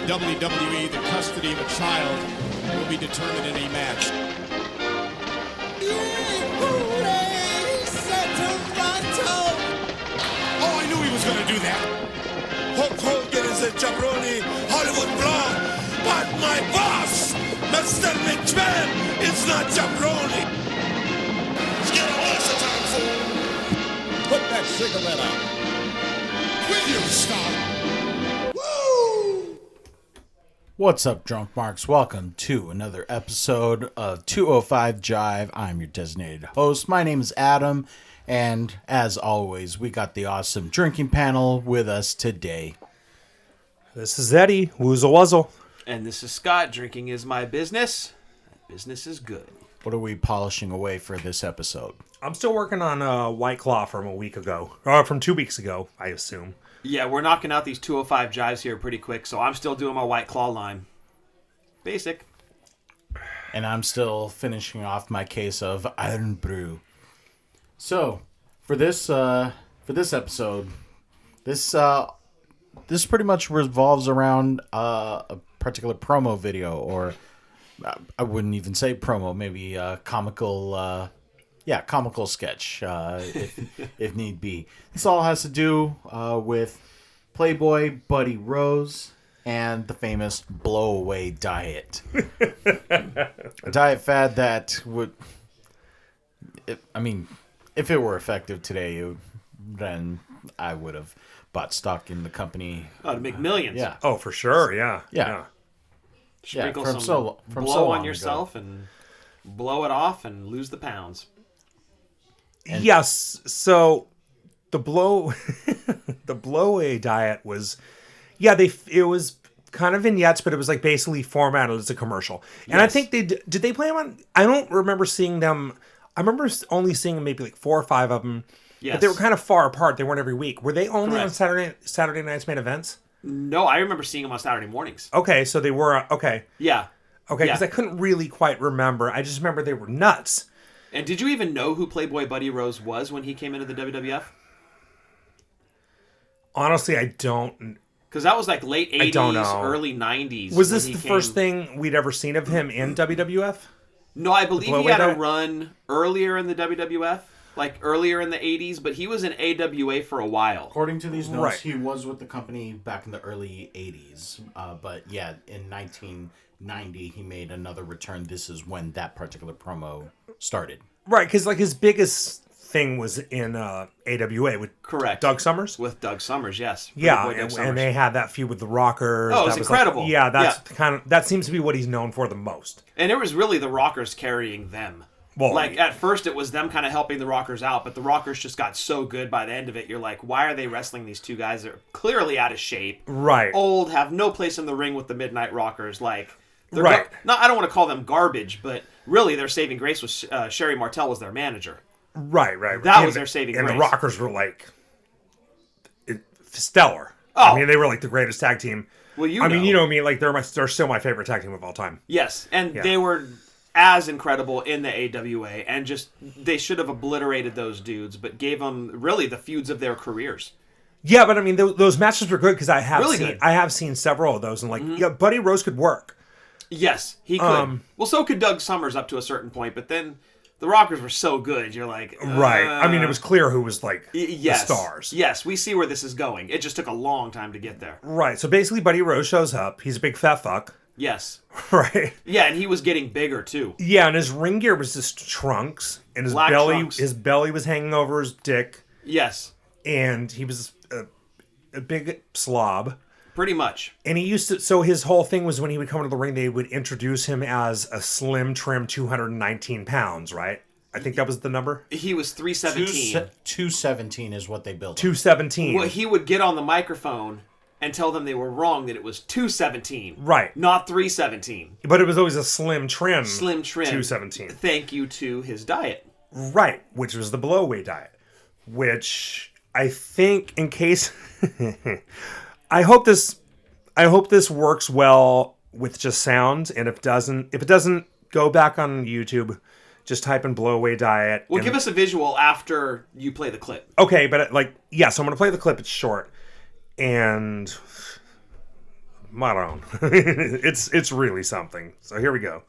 WWE, the custody of a child will be determined in a match. Oh, I knew he was going to do that. Hulk Hogan is a jabroni Hollywood blonde, but my boss, Mr. McMahon, is not jabroni. Get a horse time, fool. Put that cigarette out. Will you stop? Woo! What's up, Drunk Marks? Welcome to another episode of 205 Jive. I'm your designated host. My name is Adam, and as always, we got the awesome drinking panel with us today. This is Eddie, Woozle Wuzzle. And this is Scott. Drinking is my business. Business is good. What are we polishing away for this episode? I'm still working on a White Claw from a week ago. From 2 weeks ago, I assume. Yeah, we're knocking out these 205 jives here pretty quick, so I'm still doing my White Claw line. Basic. And I'm still finishing off my case of Iron Brew. So, for this episode, this pretty much revolves around a particular promo video, or I wouldn't even say promo, maybe comical sketch, if need be. This all has to do with Playboy Buddy Rose and the famous blow-away diet. A diet fad that would... if it were effective today, then I would have bought stock in the company. Oh, to make millions. Yeah. Oh, for sure, yeah. Sprinkle from some from blow so on long yourself ago. and blow it off and lose the pounds. Yes, so the blow-away diet was... Yeah, it was kind of vignettes, but it was like basically formatted as a commercial. And Yes. I think did they play them on... I don't remember seeing them... I remember only seeing maybe like 4 or 5 of them. Yes. But they were kind of far apart. They weren't every week. Were they only on Correct. Saturday Night's Main Events? No, I remember seeing them on Saturday mornings. Okay, so they were... Okay. Yeah. Okay, Yeah. because I couldn't really quite remember. I just remember they were nuts. And did you even know who Playboy Buddy Rose was when he came into the WWF? Honestly, I don't... Because that was like late 80s, don't know. early 90s. Was this when the he first came. thing we'd ever seen of him in WWF? No, I believe he blow-away had a diet? run earlier in the WWF, like earlier in the 80s, but he was in AWA for a while. According to these notes, Right. he was with the company back in the early 80s. But yeah, in 1990, he made another return. This is when that particular promo started. Right, because like his biggest thing was in AWA with Correct. Doug Summers. With Doug Summers, yes. Yeah, Playboy Doug and Summers. they had that feud with the Rockers. Oh, it was That incredible. That seems to be what he's known for the most. And it was really the Rockers carrying them. Well, Like, at first it was them kind of helping the Rockers out, but the Rockers just got so good by the end of it, you're like, why are they wrestling these two guys that are clearly out of shape, Right. old, have no place in the ring with the Midnight Rockers, like... They're Right. I don't want to call them garbage, but really their saving grace was Sherry Martel was their manager. Right. That was their saving And grace. the Rockers were like stellar. Oh. I mean, they were like the greatest tag team. Well, you know me, like they're still my favorite tag team of all time. Yes, and Yeah. they were as incredible in the AWA, and just they should have obliterated those dudes, but gave them really the feuds of their careers. Yeah, but I mean, those matches were good because I Really good. have seen several of those, and like, yeah, Buddy Rose could work. Yes, he could. Well, so could Doug Summers up to a certain point, but then the Rockers were so good, you're like... Right. I mean, it was clear who was like yes. the stars. Yes, we see where this is going. It just took a long time to get there. Right. So basically, Buddy Rose shows up. He's a big fat fuck. Yes. Right. Yeah, and he was getting bigger, too. Yeah, and his ring gear was just trunks, and his Black belly trunks. his belly was hanging over his dick, Yes, and he was a big slob. pretty much. And he used to, so his whole thing was when he would come into the ring, they would introduce him as a slim, trim 219 pounds, right? I think that was the number. He was 317. 217 is what they built. 217. Well, he would get on the microphone and tell them they were wrong, that it was 217. Right. Not 317. But it was always a slim, trim. Slim trim. 217. Thank you to his diet. Right, which was the blow-away diet, which I think, in case, I hope this works well with just sound, and if it doesn't, go back on YouTube, just type in blow-away diet. Well, and, give us a visual after you play the clip. okay, but so I'm gonna play the clip. It's short, and Maron. It's really something. So here we go.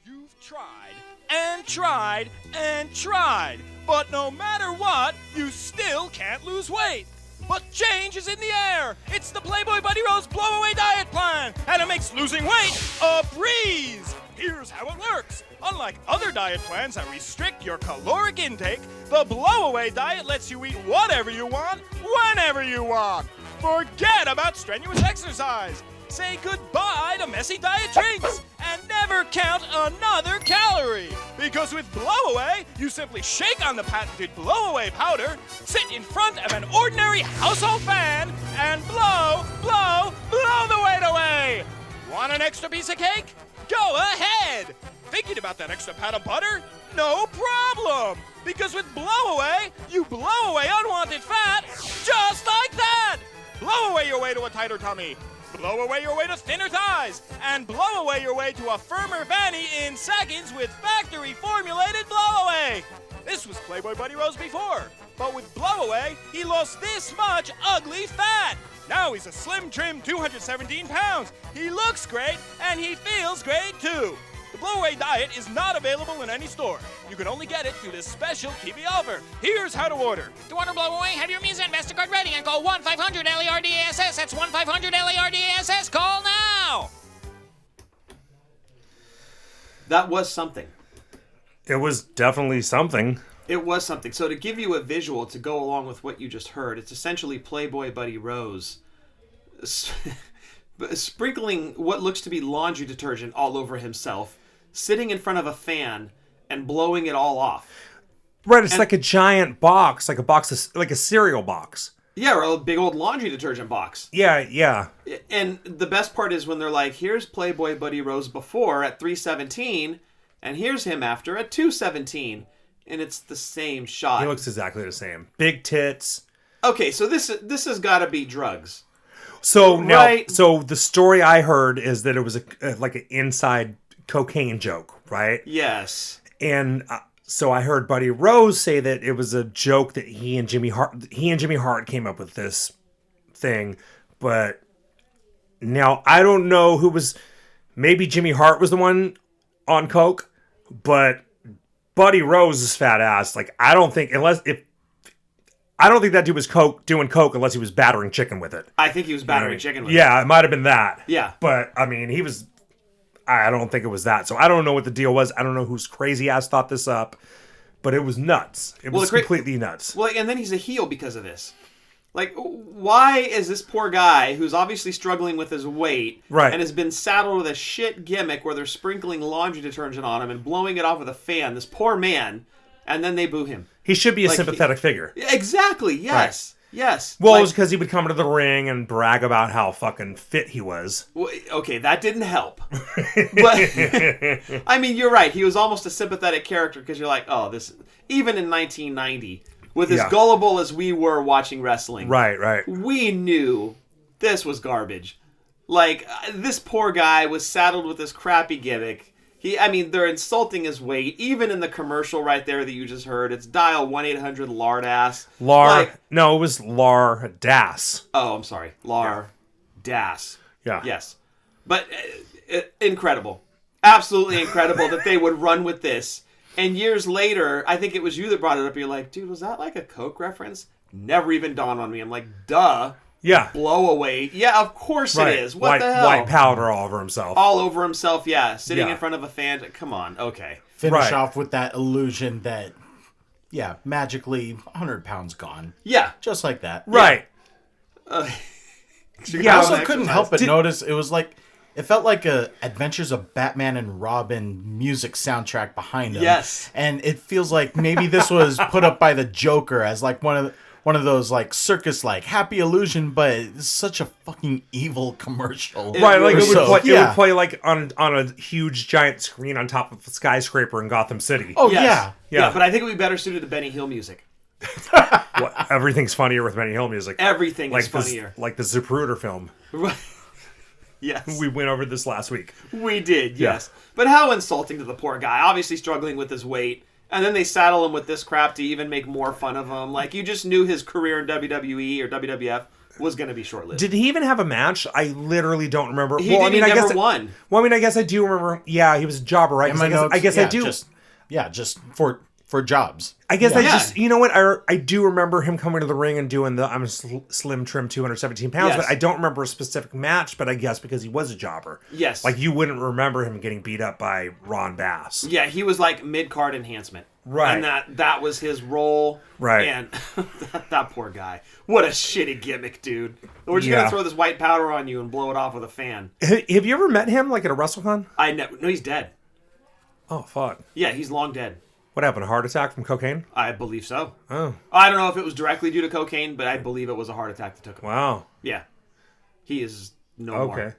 You've tried and tried and tried, but no matter what, you still can't lose weight. But change is in the air. It's the Playboy Buddy Rose Blow-Away Diet Plan, and it makes losing weight a breeze. Here's how it works. Unlike other diet plans that restrict your caloric intake, the Blow-Away Diet lets you eat whatever you want, whenever you want. Forget about strenuous exercise. Say goodbye to messy diet drinks and never count another calorie. Because with Blow-Away, you simply shake on the patented Blow-Away powder, sit in front of an ordinary household fan, and blow, blow, blow the weight away. Want an extra piece of cake? Go ahead. Thinking about that extra pat of butter? No problem. Because with Blow-Away, you blow away unwanted fat just like that. Blow away your way to a tighter tummy. Blow away your way to thinner thighs, and blow away your way to a firmer fanny in seconds with factory-formulated Blow-Away. This was Playboy Buddy Rose before, but with Blow-Away, he lost this much ugly fat. Now he's a slim, trim 217 pounds. He looks great, and he feels great too. The Blow-Away Diet is not available in any store. You can only get it through this special TV offer. Here's how to order. To order Blow-Away, have your Visa and MasterCard ready and call 1-500-LERDASS. That's 1-500-LERDASS. Call now! That was something. It was definitely something. It was something. So to give you a visual to go along with what you just heard, it's essentially Playboy Buddy Rose sprinkling what looks to be laundry detergent all over himself, sitting in front of a fan and blowing it all off. Right, it's like a giant box, like a cereal box. Yeah, or a big old laundry detergent box. Yeah. And the best part is when they're like, here's Playboy Buddy Rose before at 317, and here's him after at 217. And it's the same shot. He looks exactly the same. Big tits. Okay, so this has got to be drugs. So now, Right. so the story I heard is that it was like an inside cocaine joke, right? Yes. And so I heard Buddy Rose say that it was a joke that he and Jimmy Hart came up with this thing, but now I don't know who was. Maybe Jimmy Hart was the one on coke, but Buddy Rose's fat ass. Like I don't think that dude was doing coke unless he was battering chicken with it. I think he was battering chicken with it. Yeah, it might have been that. Yeah. But I mean, I don't think it was that. So I don't know what the deal was. I don't know whose crazy ass thought this up, but it was nuts. It was completely nuts. Well, and then he's a heel because of this. Like, why is this poor guy who's obviously struggling with his weight Right. and has been saddled with a shit gimmick where they're sprinkling laundry detergent on him and blowing it off with a fan, this poor man, and then they boo him? He should be a Like, sympathetic figure. Exactly, yes. Yes. Well, Like, it was because he would come to the ring and brag about how fucking fit he was. well, okay, that didn't help. But, I mean, you're right. He was almost a sympathetic character because you're like, oh, this... Even in 1990, with as gullible as we were watching wrestling... Right. We knew this was garbage. Like, this poor guy was saddled with this crappy gimmick. They're insulting his weight. Even in the commercial right there that you just heard, it's dial 1-800-LARD-ASS. No, it was Lar-Das. Oh, I'm sorry. Das. Yeah. Yes. But incredible. Absolutely incredible that they would run with this. And years later, I think it was you that brought it up. You're like, dude, was that like a Coke reference? Never even dawned on me. I'm like, duh. Yeah. Blow away. Yeah, of course it is. What the hell? White powder all over himself. All over himself, yeah. Sitting Yeah. in front of a fan. Come on. Okay. Finish off with that illusion that, magically 100 pounds gone. Yeah. Just like that. Right. I also couldn't help but notice it was like, it felt like a Adventures of Batman and Robin music soundtrack behind him. Yes. And it feels like maybe this was put up by the Joker as like one of those like circus like happy illusion, but it's such a fucking evil commercial. Right, like it would So, play like on a huge giant screen on top of a skyscraper in Gotham City. Oh Yes. yeah. Yeah, but I think it would be better suited to Benny Hill music. Everything's funnier with Benny Hill music. Everything like is funnier. Like the Zapruder film. Right. Yes. We went over this last week. We did, yes. But how insulting to the poor guy. Obviously struggling with his weight. And then they saddle him with this crap to even make more fun of him. Like, you just knew his career in WWE or WWF was going to be short-lived. Did he even have a match? I literally don't remember. He never won. Well, I mean, I guess I do remember. Yeah, he was a jobber, right? 'Cause I guess I do. Just for jobs. I guess you know what? I do remember him coming to the ring and doing the I'm slim trim 217 pounds, but I don't remember a specific match, but I guess because he was a jobber. Yes. Like you wouldn't remember him getting beat up by Ron Bass. Yeah, he was like mid-card enhancement. Right. And that was his role. Right. And that poor guy. What a shitty gimmick, dude. We're just going to throw this white powder on you and blow it off with a fan. Have you ever met him like at a WrestleCon? No, he's dead. Oh, fuck. Yeah, he's long dead. What happened? A heart attack from cocaine? I believe so. Oh. I don't know if it was directly due to cocaine, but I believe it was a heart attack that took him. Wow. Yeah. He is no more. Okay.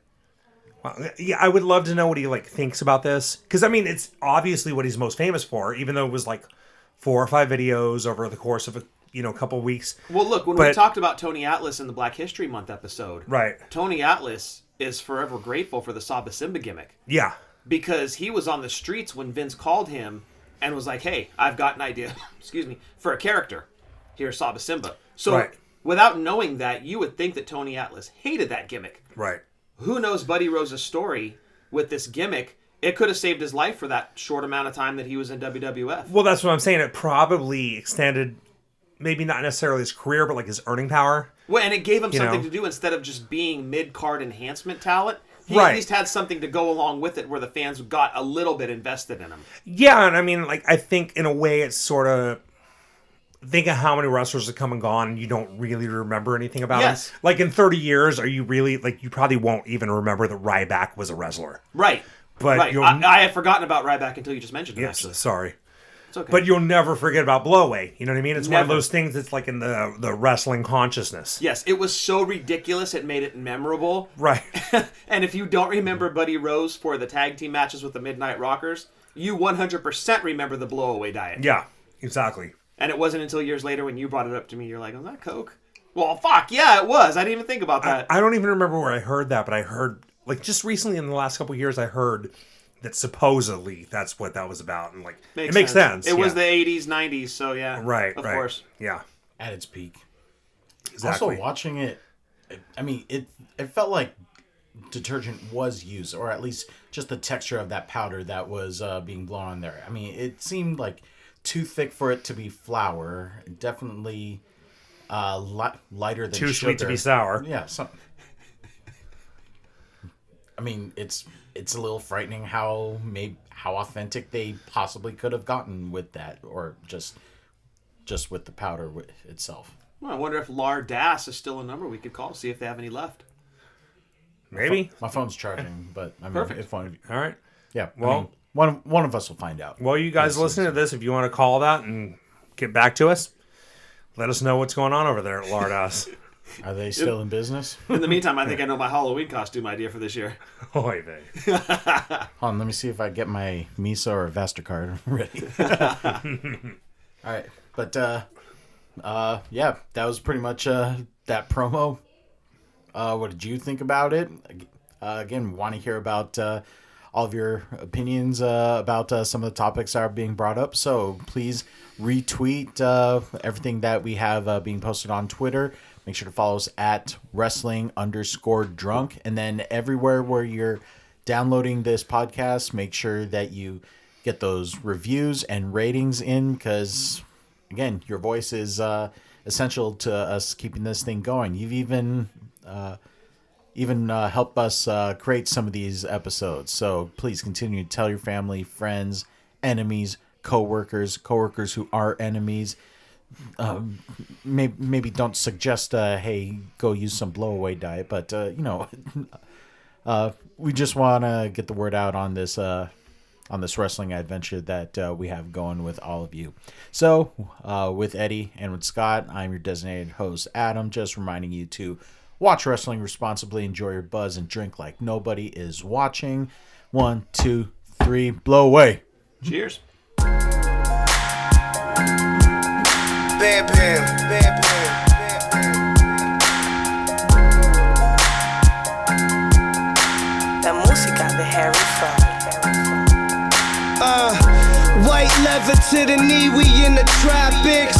Well, yeah, I would love to know what he like thinks about this. Because, I mean, it's obviously what he's most famous for, even though it was like 4 or 5 videos over the course of a couple of weeks. Well, look, when we talked about Tony Atlas in the Black History Month episode, right? Tony Atlas is forever grateful for the Saba Simba gimmick. Yeah. Because he was on the streets when Vince called him and was like, hey, I've got an idea, for a character. Here's Saba Simba. So without knowing that, you would think that Tony Atlas hated that gimmick. Right. Who knows Buddy Rose's story with this gimmick? It could have saved his life for that short amount of time that he was in WWF. Well, that's what I'm saying. It probably extended, maybe not necessarily his career, but like his earning power. Well, and it gave him something to do instead of just being mid-card enhancement talent. He at least had something to go along with it where the fans got a little bit invested in him. Yeah, and I mean, like, I think in a way it's sort of... Think of how many wrestlers have come and gone and you don't really remember anything about them. Like, in 30 years, are you really... Like, you probably won't even remember that Ryback was a wrestler. Right. But I had forgotten about Ryback until you just mentioned it, actually. Sorry. It's okay. But you'll never forget about Blowaway. You know what I mean? It's one of those things that's like in the wrestling consciousness. Yes, it was so ridiculous it made it memorable. Right. And if you don't remember Buddy Rose for the tag team matches with the Midnight Rockers, you 100% remember the Blowaway diet. Yeah, exactly. And it wasn't until years later when you brought it up to me, you're like, was that Coke? Well, fuck, yeah, it was. I didn't even think about that. I don't even remember where I heard that, but I heard, like, just recently in the last couple of years, I heard that supposedly that's what that was about. And, like, it makes sense. It was the 80s, 90s, so yeah. Right, of course. Yeah. At its peak. Exactly. Also, watching it, I mean, it felt like detergent was used, or at least just the texture of that powder that was being blown on there. I mean, it seemed like too thick for it to be flour. Definitely lighter than too sugar. sweet to be sour. Yeah. I mean, it's a little frightening how authentic they possibly could have gotten with that, or just with the powder itself. Well, I wonder if Lardass is still a number we could call, see if they have any left. Maybe. My phone's charging, but I mean, Perfect. if one of you, All right. yeah. Well, I mean, one of us will find out. Well, you guys listening to this, if you want to call that and get back to us, let us know what's going on over there at Lardass. Are they still in business? In the meantime, I think I know my Halloween costume idea for this year. Oy vey. Hold on, let me see if I get my Misa or Vastercard ready. All right, but yeah, that was pretty much that promo. What did you think about it? Again, want to hear about all of your opinions about some of the topics that are being brought up. So please retweet everything that we have being posted on Twitter. Make sure to follow us at wrestling_drunk. And then everywhere where you're downloading this podcast, make sure that you get those reviews and ratings in, because, again, your voice is essential to us keeping this thing going. You've even helped us create some of these episodes. So please continue to tell your family, friends, enemies, coworkers who are enemies. Maybe don't suggest, hey, go use some blow-away diet, but we just want to get the word out on this wrestling adventure that we have going with all of you. So with Eddie and with Scott, I'm your designated host, Adam, just reminding you to watch wrestling responsibly, enjoy your buzz, and drink like nobody is watching. 1, 2, 3, blow away. Cheers. Bam, bam, bam, bam. La música de Harry Fraud. White leather lever to the knee, we in the tropics.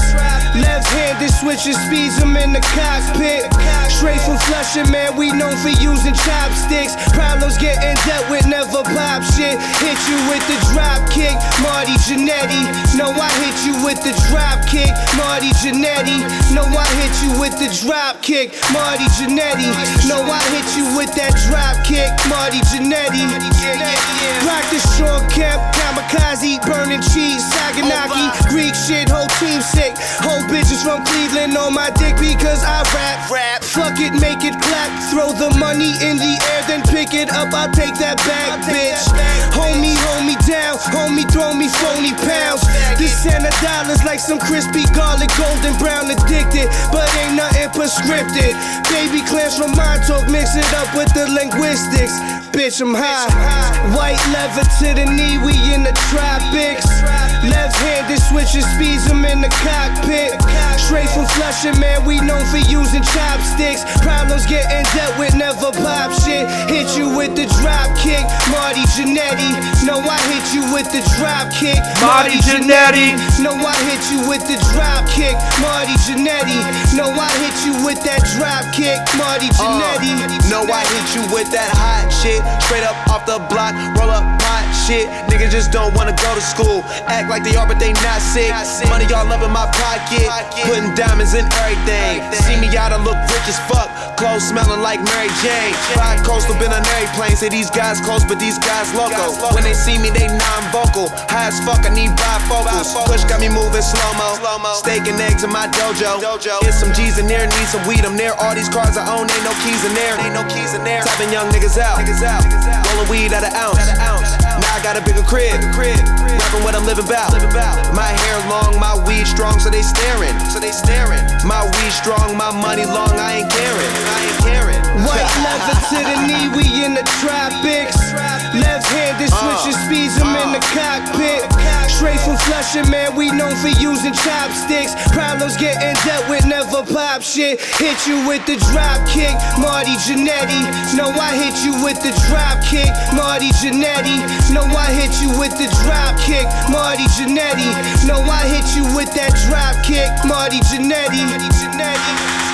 Left-handed switching speeds, I'm in the cockpit. Straight from Flushing, man, we known for using chopsticks. Problems getting dealt with, never pop shit. Hit you with the drop kick, Marty Jannetty. No, I hit you with the drop kick, Marty Jannetty. No, I hit you with the drop kick, Marty Jannetty. No, I hit you with that drop kick, Marty Jannetty. Rock the short cap, kamikaze, burning cheese, Saganaki, Greek shit, whole team sick. Whole bitches from Cleveland on my dick because I rap. Fuck it, make it clap. Throw the money in the air, then pick it up. I'll take that back, bitch. Hold me down. Homie, throw me phony pounds. This $100 like some crispy garlic, golden brown, addicted, but ain't nothing prescripted. Baby clams from Montauk, mix it up with the linguistics. Bitch, I'm high. White lever to the knee, we in the tropics. Left-handed switching speeds, I'm in the cockpit. Straight from Flushing, man, we known for using chopsticks. Problems getting dealt with, never pop shit. Hit you with the drop kick, Marty Jannetty. No, I hit you with the drop kick, Marty Jannetty. No, I hit you with the drop kick, Marty Jannetty. No, I hit you with that drop kick, Marty Jannetty. No, I hit you with that hot shit. Straight up off the block, roll up pot shit. Niggas just don't wanna go to school. Act like they are, but they not sick. Money all up in my pocket, putting diamonds in everything. See me out, I look rich as fuck. Clothes smelling like Mary Jane. Fried coastal, been on airplane. Say these guys close, but these guys loco. When they see me, they non-vocal. High as fuck, I need bifocals. Push got me moving slow-mo. Steak and eggs in my dojo. Get some G's in there, need some weed. I'm there. All these cars I own, ain't no keys in there. Topping young niggas out. Rolling weed at an ounce. Now I got a bigger crib. Rapping what I'm living about. My hair long, my weed strong, so they staring. My weed strong, my money long, I ain't caring. White lever to the knee, we in the tropics. Left-handed switching speeds, I'm in the cockpit. Straight from Flushing, man, we known for using chopsticks. Problems getting dealt with, never pop shit. Hit you with the drop kick, Marty Jannetty. No, I hit you with the drop kick, Marty Jannetty. No, I hit you with the drop kick, Marty Jannetty. No, I hit you with that drop kick, Marty Jannetty.